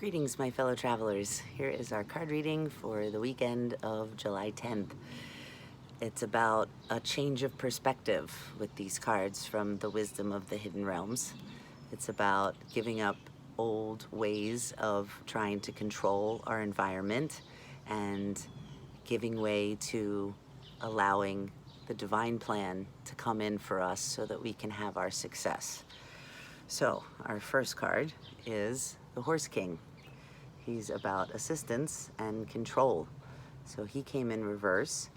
Greetings, my fellow travelers. Here is our card reading for the weekend of July 10th. It's about a change of perspective with these cards from the wisdom of the hidden realms. It's about giving up old ways of trying to control our environment and giving way to allowing the divine plan to come in for us so that we can have our success. So our first card is the Horse King. He's about assistance and control. So he came in reverse,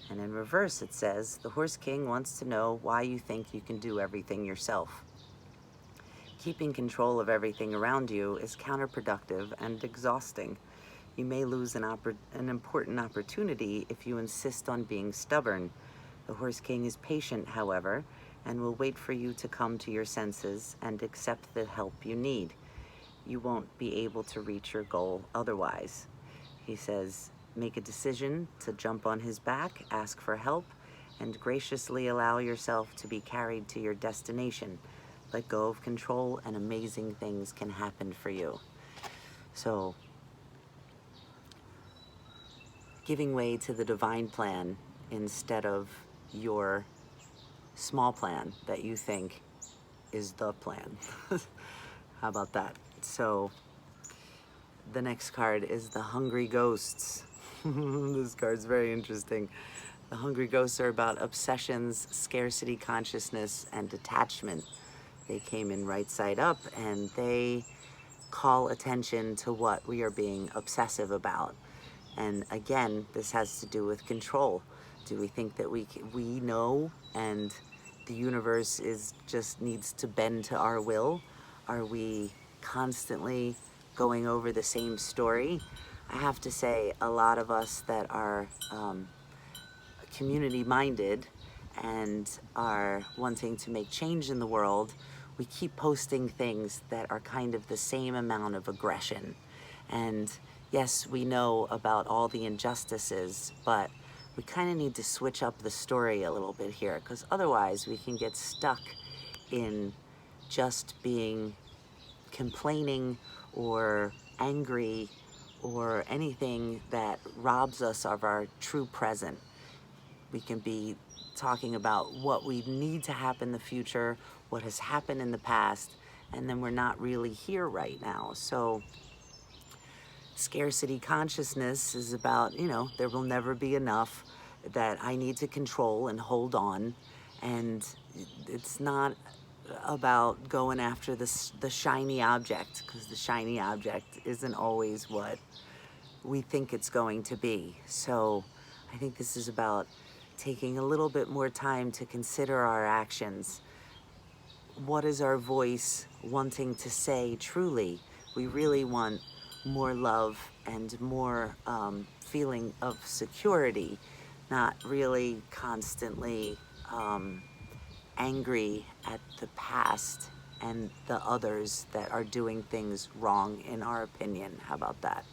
and in reverse it says, the Horse King wants to know why you think you can do everything yourself. Keeping control of everything around you is counterproductive and exhausting. You may lose an important opportunity if you insist on being stubborn. The Horse King is patient, however, and will wait for you to come to your senses and accept the help you need. You won't be able to reach your goal otherwise. He says, make a decision to jump on his back, ask for help, and graciously allow yourself to be carried to your destination. Let go of control and amazing things can happen for you. So, giving way to the divine plan instead of your small plan that you think is the plan. How about that? So the next card is the Hungry Ghosts. This card's very interesting. The Hungry Ghosts are about obsessions, scarcity consciousness, and attachment. They came in right side up, and they call attention to what we are being obsessive about. And again, this has to do with control. Do we think that we know and the universe just needs to bend to our will? Are we constantly going over the same story? I have to say, a lot of us that are community-minded and are wanting to make change in the world, we keep posting things that are kind of the same amount of aggression. And yes, we know about all the injustices, but we kind of need to switch up the story a little bit here, because otherwise we can get stuck in just being complaining or angry or anything that robs us of our true present. We can be talking about what we need to happen in the future, what has happened in the past, and then we're not really here right now. So scarcity consciousness is about, there will never be enough, that I need to control and hold on. And it's not about going after the shiny object, because the shiny object isn't always what we think it's going to be. So I think this is about taking a little bit more time to consider our actions. What is our voice wanting to say truly? We really want more love and more feeling of security, not really constantly angry at the past and the others that are doing things wrong in our opinion. How about that?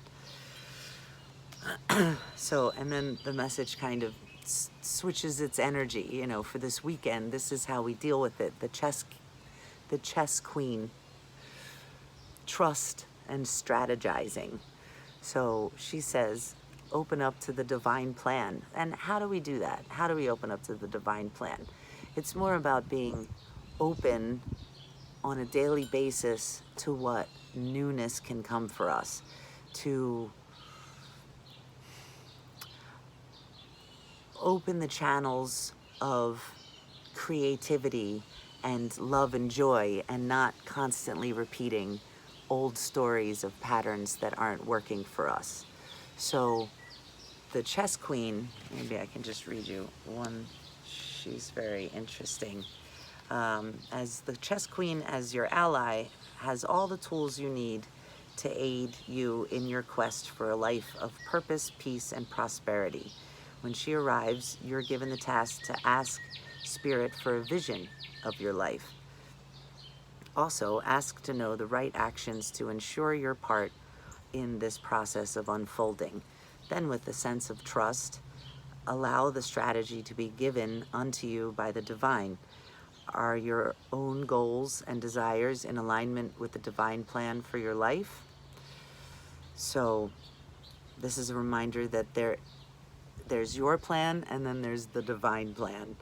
So, and then the message kind of switches its energy, for this weekend. This is how we deal with it. The chess queen, trust and strategizing. So she says, open up to the divine plan. And how do we do that? How do we open up to the divine plan? It's more about being open on a daily basis to what newness can come for us, to open the channels of creativity and love and joy, and not constantly repeating old stories of patterns that aren't working for us. So the chess queen, maybe I can just read you one. She's very interesting. As the chess queen, as your ally, has all the tools you need to aid you in your quest for a life of purpose, peace, and prosperity. When she arrives, you're given the task to ask Spirit for a vision of your life. Also, ask to know the right actions to ensure your part in this process of unfolding. Then, with a sense of trust, allow the strategy to be given unto you by the divine. Are your own goals and desires in alignment with the divine plan for your life? So this is a reminder that there's your plan, and then there's the divine plan.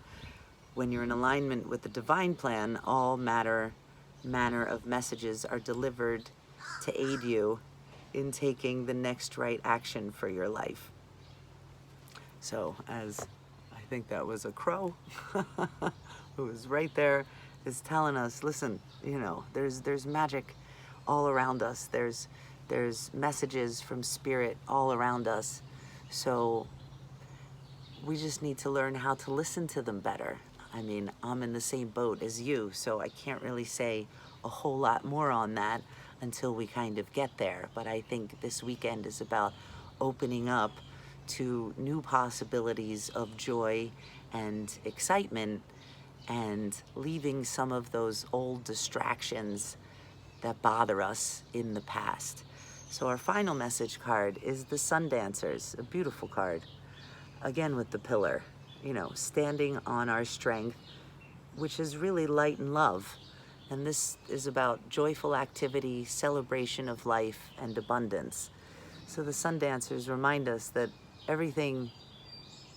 When you're in alignment with the divine plan, all manner of messages are delivered to aid you in taking the next right action for your life. So, as I think that was a crow who was right there, is telling us, listen, you know, there's magic all around us. There's messages from spirit all around us. So we just need to learn how to listen to them better. I mean, I'm in the same boat as you, so I can't really say a whole lot more on that until we kind of get there. But I think this weekend is about opening up to new possibilities of joy and excitement, and leaving some of those old distractions that bother us in the past. So our final message card is the Sun Dancers, a beautiful card. Again with the pillar, you know, standing on our strength, which is really light and love. And this is about joyful activity, celebration of life, and abundance. So the Sun Dancers remind us that everything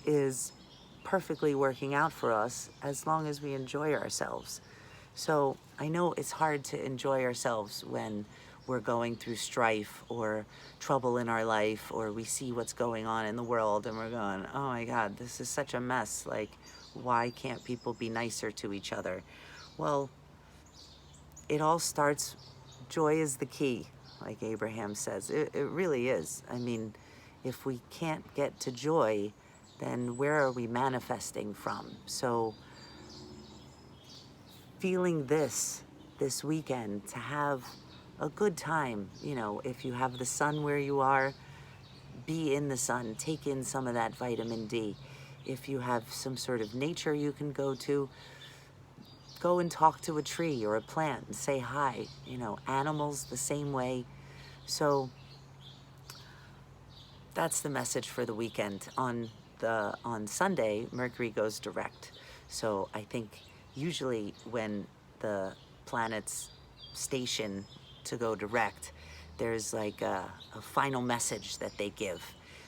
is perfectly working out for us as long as we enjoy ourselves. So I know it's hard to enjoy ourselves when we're going through strife or trouble in our life, or we see what's going on in the world and we're going, oh my God, this is such a mess. Like, why can't people be nicer to each other? Well, it all starts, joy is the key, like Abraham says. It really is. I mean, if we can't get to joy, then where are we manifesting from? So feeling this weekend, to have a good time, you know, if you have the sun where you are, be in the sun, take in some of that vitamin D. If you have some sort of nature you can go to, go and talk to a tree or a plant and say hi. You know, animals the same way. So that's the message for the weekend. On Sunday, Mercury goes direct. So I think usually when the planets station to go direct, there's like a final message that they give.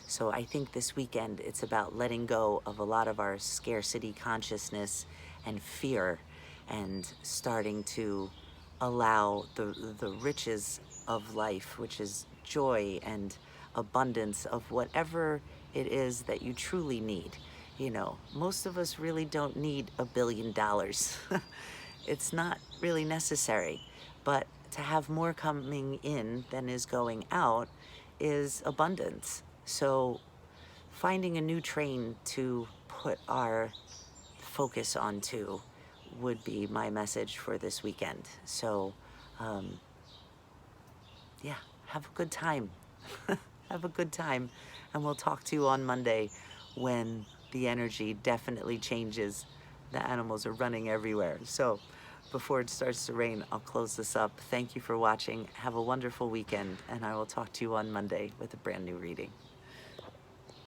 So I think this weekend it's about letting go of a lot of our scarcity consciousness and fear, and starting to allow the riches of life, which is joy and abundance of whatever it is that you truly need. You know, most of us really don't need $1 billion. It's not really necessary, but to have more coming in than is going out is abundance. So finding a new train to put our focus onto would be my message for this weekend. So, yeah, have a good time. Have a good time. And we'll talk to you on Monday when the energy definitely changes. The animals are running everywhere. So before it starts to rain, I'll close this up. Thank you for watching. Have a wonderful weekend, and I will talk to you on Monday with a brand new reading.